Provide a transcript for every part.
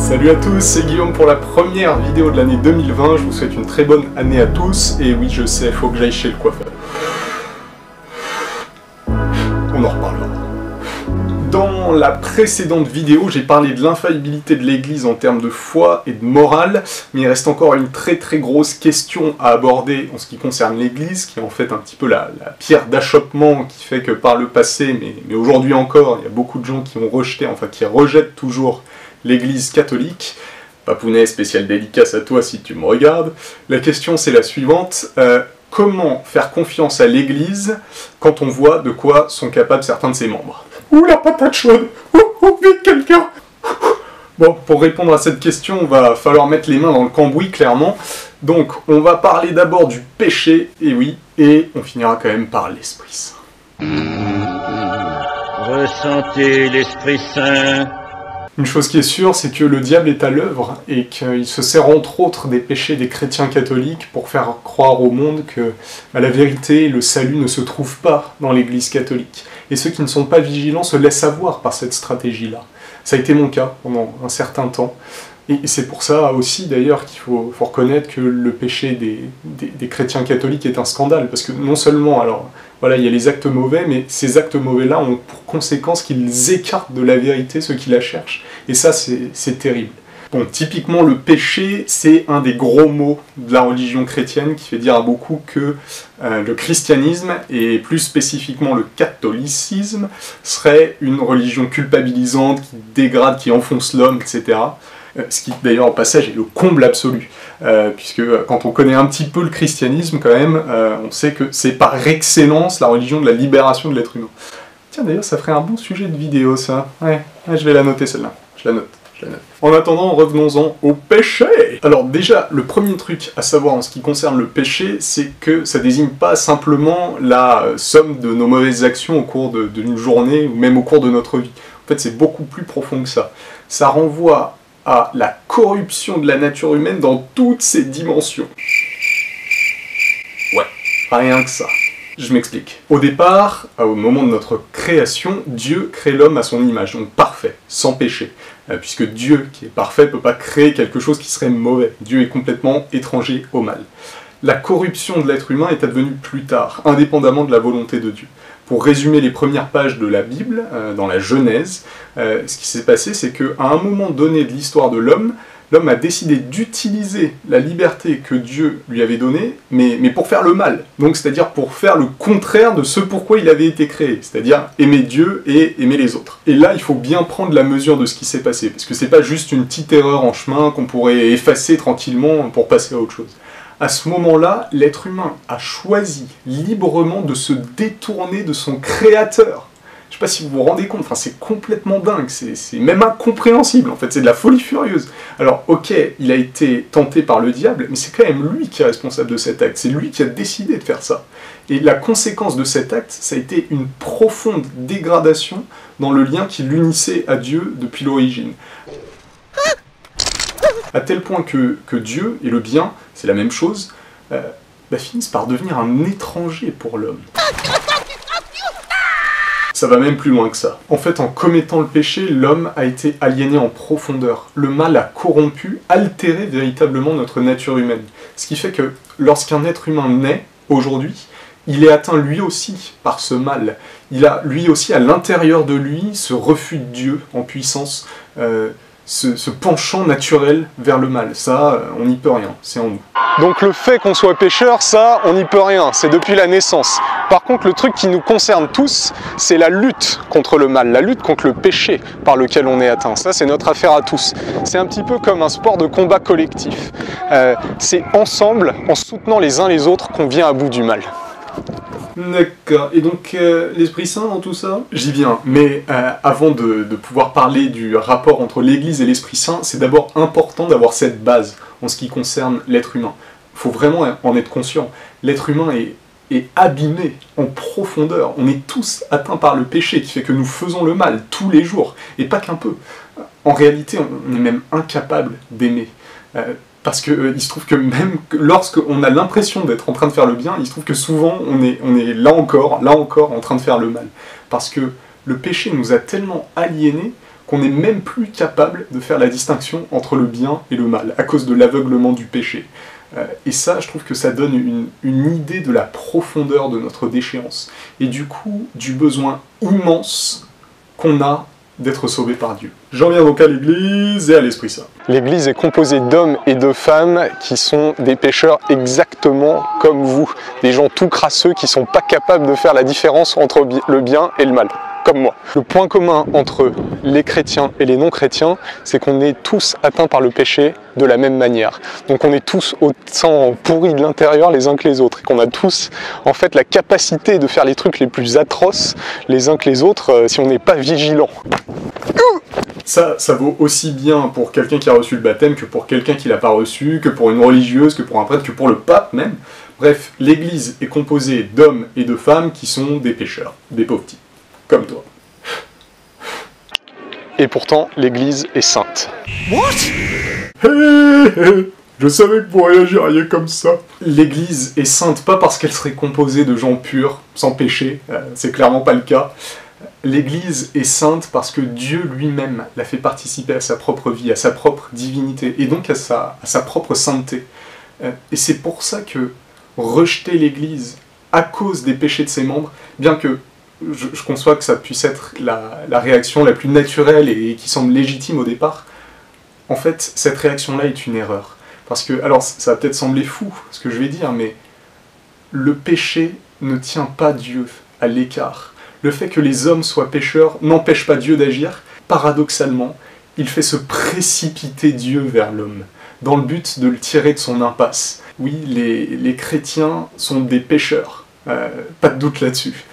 Salut à tous, c'est Guillaume pour la première vidéo de l'année 2020. Je vous souhaite une très bonne année à tous. Et oui, je sais, il faut que j'aille chez le coiffeur. On en reparlera. Dans la précédente vidéo, j'ai parlé de l'infaillibilité de l'Église en termes de foi et de morale, mais il reste encore une très grosse question à aborder en ce qui concerne l'Église, qui est en fait un petit peu la pierre d'achoppement qui fait que par le passé, mais aujourd'hui encore, il y a beaucoup de gens qui ont rejeté, enfin qui rejettent toujours l'Église catholique. Papounet, spécial dédicace à toi si tu me regardes. La question c'est la suivante, comment faire confiance à l'Église quand on voit de quoi sont capables certains de ses membres? Ouh la patate chaude! Ouh, vite quelqu'un! Bon, pour répondre à cette question, on va falloir mettre les mains dans le cambouis, clairement. Donc, on va parler d'abord du péché, et oui, et on finira quand même par l'Esprit Saint. Ressentez l'Esprit Saint. Une chose qui est sûre, c'est que le diable est à l'œuvre, et qu'il se sert entre autres des péchés des chrétiens catholiques pour faire croire au monde que la vérité et le salut ne se trouvent pas dans l'Église catholique. Et ceux qui ne sont pas vigilants se laissent avoir par cette stratégie-là. Ça a été mon cas pendant un certain temps. Et c'est pour ça aussi d'ailleurs qu'il faut reconnaître que le péché des chrétiens catholiques est un scandale. Parce que non seulement, alors voilà, il y a les actes mauvais, mais ces actes mauvais-là ont pour conséquence qu'ils écartent de la vérité ceux qui la cherchent. Et ça, c'est terrible. Bon, typiquement, le péché, c'est un des gros mots de la religion chrétienne qui fait dire à beaucoup que le christianisme, et plus spécifiquement le catholicisme, serait une religion culpabilisante, qui dégrade, qui enfonce l'homme, etc. Ce qui, d'ailleurs, au passage, est le comble absolu. Puisque quand on connaît un petit peu le christianisme, quand même, on sait que c'est par excellence la religion de la libération de l'être humain. Tiens, d'ailleurs, ça ferait un bon sujet de vidéo, ça. Ouais, je vais la noter, celle-là. Je la note. En attendant, revenons-en au péché. Alors déjà, le premier truc à savoir en ce qui concerne le péché, c'est que ça désigne pas simplement la somme de nos mauvaises actions au cours d'une journée, ou même au cours de notre vie. En fait, c'est beaucoup plus profond que ça. Ça renvoie à la corruption de la nature humaine dans toutes ses dimensions. Ouais, rien que ça. Je m'explique. Au départ, au moment de notre création, Dieu crée l'homme à son image, donc parfait, sans péché. Puisque Dieu, qui est parfait, ne peut pas créer quelque chose qui serait mauvais. Dieu est complètement étranger au mal. La corruption de l'être humain est advenue plus tard, indépendamment de la volonté de Dieu. Pour résumer les premières pages de la Bible, dans la Genèse, ce qui s'est passé, c'est qu'à un moment donné de l'histoire de l'homme a décidé d'utiliser la liberté que Dieu lui avait donnée, mais pour faire le mal. Donc c'est-à-dire pour faire le contraire de ce pourquoi il avait été créé, c'est-à-dire aimer Dieu et aimer les autres. Et là, il faut bien prendre la mesure de ce qui s'est passé, parce que c'est pas juste une petite erreur en chemin qu'on pourrait effacer tranquillement pour passer à autre chose. À ce moment-là, l'être humain a choisi librement de se détourner de son créateur. Je sais pas si vous vous rendez compte, enfin, c'est complètement dingue, c'est même incompréhensible, en fait, c'est de la folie furieuse. Alors, ok, il a été tenté par le diable, mais c'est quand même lui qui est responsable de cet acte, c'est lui qui a décidé de faire ça. Et la conséquence de cet acte, ça a été une profonde dégradation dans le lien qui l'unissait à Dieu depuis l'origine. À tel point que Dieu et le bien, c'est la même chose, finissent par devenir un étranger pour l'homme. Ça va même plus loin que ça. En fait, en commettant le péché, l'homme a été aliéné en profondeur. Le mal a corrompu, altéré véritablement notre nature humaine. Ce qui fait que lorsqu'un être humain naît, aujourd'hui, il est atteint lui aussi par ce mal. Il a lui aussi à l'intérieur de lui ce refus de Dieu en puissance, ce penchant naturel vers le mal. Ça, on n'y peut rien, c'est en nous. Donc le fait qu'on soit pécheur, ça, on n'y peut rien, c'est depuis la naissance. Par contre, le truc qui nous concerne tous, c'est la lutte contre le mal, la lutte contre le péché par lequel on est atteint. Ça, c'est notre affaire à tous. C'est un petit peu comme un sport de combat collectif. C'est ensemble, en soutenant les uns les autres, qu'on vient à bout du mal. D'accord, et donc l'Esprit Saint dans tout ça? J'y viens, mais avant de pouvoir parler du rapport entre l'Église et l'Esprit Saint, c'est d'abord important d'avoir cette base en ce qui concerne l'être humain. Il faut vraiment en être conscient. L'être humain est abîmé en profondeur. On est tous atteints par le péché qui fait que nous faisons le mal tous les jours, et pas qu'un peu. En réalité, on est même incapable d'aimer. Parce qu'il se trouve que même lorsqu'on a l'impression d'être en train de faire le bien, il se trouve que souvent on est là encore en train de faire le mal. Parce que le péché nous a tellement aliénés qu'on n'est même plus capable de faire la distinction entre le bien et le mal, à cause de l'aveuglement du péché. Et ça, je trouve que ça donne une idée de la profondeur de notre déchéance, et du coup, du besoin immense qu'on a d'être sauvé par Dieu. J'en viens donc à l'Église et à l'Esprit Saint. L'Église est composée d'hommes et de femmes qui sont des pécheurs exactement comme vous, des gens tout crasseux qui sont pas capables de faire la différence entre le bien et le mal, comme moi. Le point commun entre les chrétiens et les non-chrétiens, c'est qu'on est tous atteints par le péché de la même manière. Donc on est tous autant pourris de l'intérieur les uns que les autres, et qu'on a tous en fait la capacité de faire les trucs les plus atroces les uns que les autres si on n'est pas vigilant. Ça vaut aussi bien pour quelqu'un qui a reçu le baptême que pour quelqu'un qui l'a pas reçu, que pour une religieuse, que pour un prêtre, que pour le pape même. Bref, l'Église est composée d'hommes et de femmes qui sont des pécheurs, des pauvres petits, comme toi. Et pourtant, l'Église est sainte. What? Je savais que vous réagiriez comme ça. L'Église est sainte pas parce qu'elle serait composée de gens purs, sans péché, c'est clairement pas le cas. L'Église est sainte parce que Dieu lui-même l'a fait participer à sa propre vie, à sa propre divinité, et donc à sa propre sainteté. Et c'est pour ça que rejeter l'Église à cause des péchés de ses membres, bien que je conçois que ça puisse être la réaction la plus naturelle et qui semble légitime au départ, en fait, cette réaction-là est une erreur. Parce que, alors ça va peut-être sembler fou, ce que je vais dire, mais le péché ne tient pas Dieu à l'écart. Le fait que les hommes soient pécheurs n'empêche pas Dieu d'agir. Paradoxalement, il fait se précipiter Dieu vers l'homme, dans le but de le tirer de son impasse. Oui, les chrétiens sont des pécheurs, pas de doute là-dessus.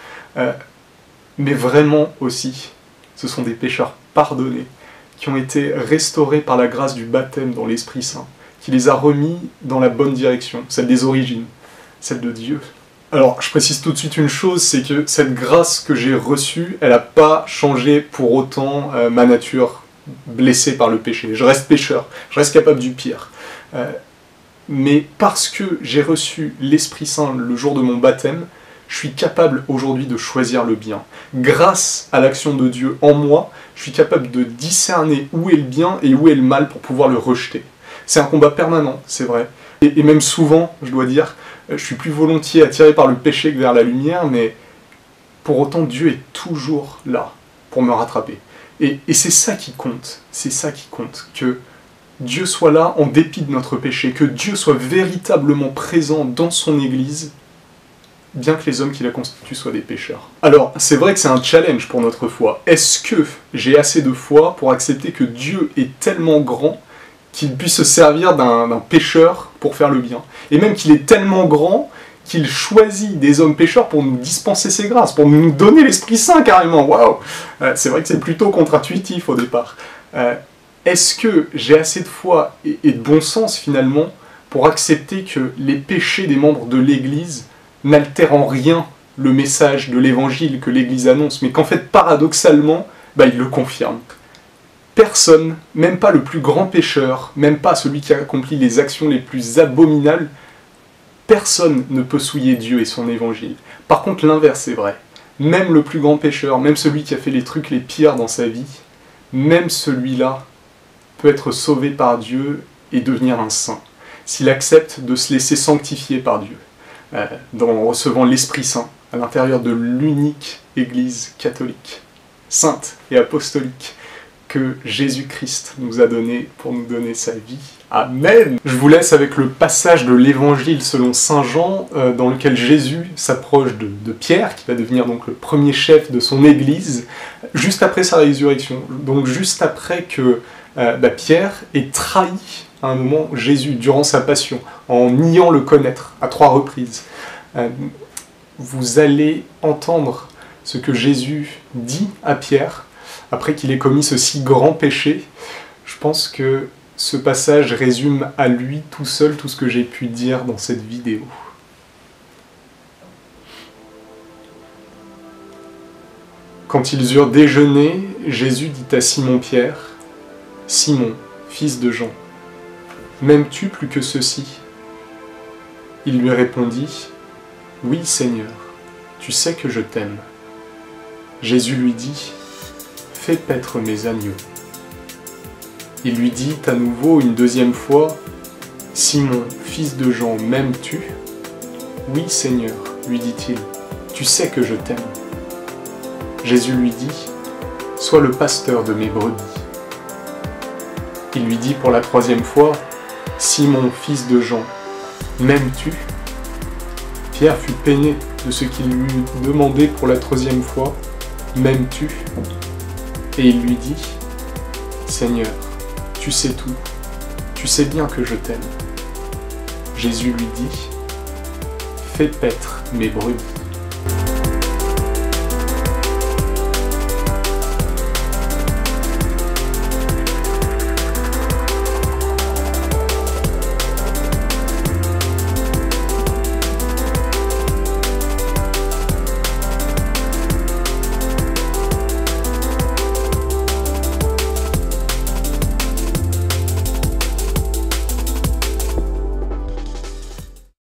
Mais vraiment aussi, ce sont des pécheurs pardonnés, qui ont été restaurés par la grâce du baptême dans l'Esprit Saint, qui les a remis dans la bonne direction, celle des origines, celle de Dieu. Alors, je précise tout de suite une chose, c'est que cette grâce que j'ai reçue, elle n'a pas changé pour autant ma nature blessée par le péché. Je reste pécheur, je reste capable du pire. Mais parce que j'ai reçu l'Esprit Saint le jour de mon baptême, je suis capable aujourd'hui de choisir le bien. Grâce à l'action de Dieu en moi, je suis capable de discerner où est le bien et où est le mal pour pouvoir le rejeter. C'est un combat permanent, c'est vrai. Et même souvent, je dois dire, je suis plus volontiers attiré par le péché que vers la lumière, mais pour autant, Dieu est toujours là pour me rattraper. Et c'est ça qui compte, que Dieu soit là en dépit de notre péché, que Dieu soit véritablement présent dans son Église, bien que les hommes qui la constituent soient des pécheurs. Alors, c'est vrai que c'est un challenge pour notre foi. Est-ce que j'ai assez de foi pour accepter que Dieu est tellement grand qu'il puisse se servir d'un pécheur pour faire le bien? Et même qu'il est tellement grand qu'il choisit des hommes pécheurs pour nous dispenser ses grâces, pour nous donner l'Esprit Saint carrément. Waouh! C'est vrai que c'est plutôt contre-intuitif au départ. Est-ce que j'ai assez de foi et de bon sens finalement pour accepter que les péchés des membres de l'Église n'altèrent en rien le message de l'Évangile que l'Église annonce, mais qu'en fait paradoxalement, il le confirme? Personne, même pas le plus grand pécheur, même pas celui qui accomplit les actions les plus abominables, personne ne peut souiller Dieu et son évangile. Par contre, l'inverse est vrai. Même le plus grand pécheur, même celui qui a fait les trucs les pires dans sa vie, même celui-là peut être sauvé par Dieu et devenir un saint, s'il accepte de se laisser sanctifier par Dieu, en recevant l'Esprit Saint à l'intérieur de l'unique Église catholique, sainte et apostolique, que Jésus-Christ nous a donné pour nous donner sa vie. Amen. Je vous laisse avec le passage de l'Évangile selon saint Jean, dans lequel Jésus s'approche de Pierre, qui va devenir donc le premier chef de son Église, juste après sa résurrection. Donc juste après que Pierre ait trahi à un moment Jésus durant sa passion, en niant le connaître à 3 reprises. Vous allez entendre ce que Jésus dit à Pierre, après qu'il ait commis ce si grand péché. Je pense que ce passage résume à lui tout seul tout ce que j'ai pu dire dans cette vidéo. Quand ils eurent déjeuné, Jésus dit à Simon-Pierre, « Simon, fils de Jean, m'aimes-tu plus que ceux-ci » Il lui répondit, « Oui, Seigneur, tu sais que je t'aime. » Jésus lui dit, « fais paître mes agneaux. Il lui dit à nouveau une deuxième fois, Simon, fils de Jean, m'aimes-tu? Oui, Seigneur, lui dit-il, tu sais que je t'aime. Jésus lui dit, sois le pasteur de mes brebis. Il lui dit pour la troisième fois, Simon, fils de Jean, m'aimes-tu? Pierre fut peiné de ce qu'il lui demandait pour la troisième fois, m'aimes-tu? Et il lui dit, Seigneur, tu sais tout, tu sais bien que je t'aime. Jésus lui dit, fais paître mes brebis.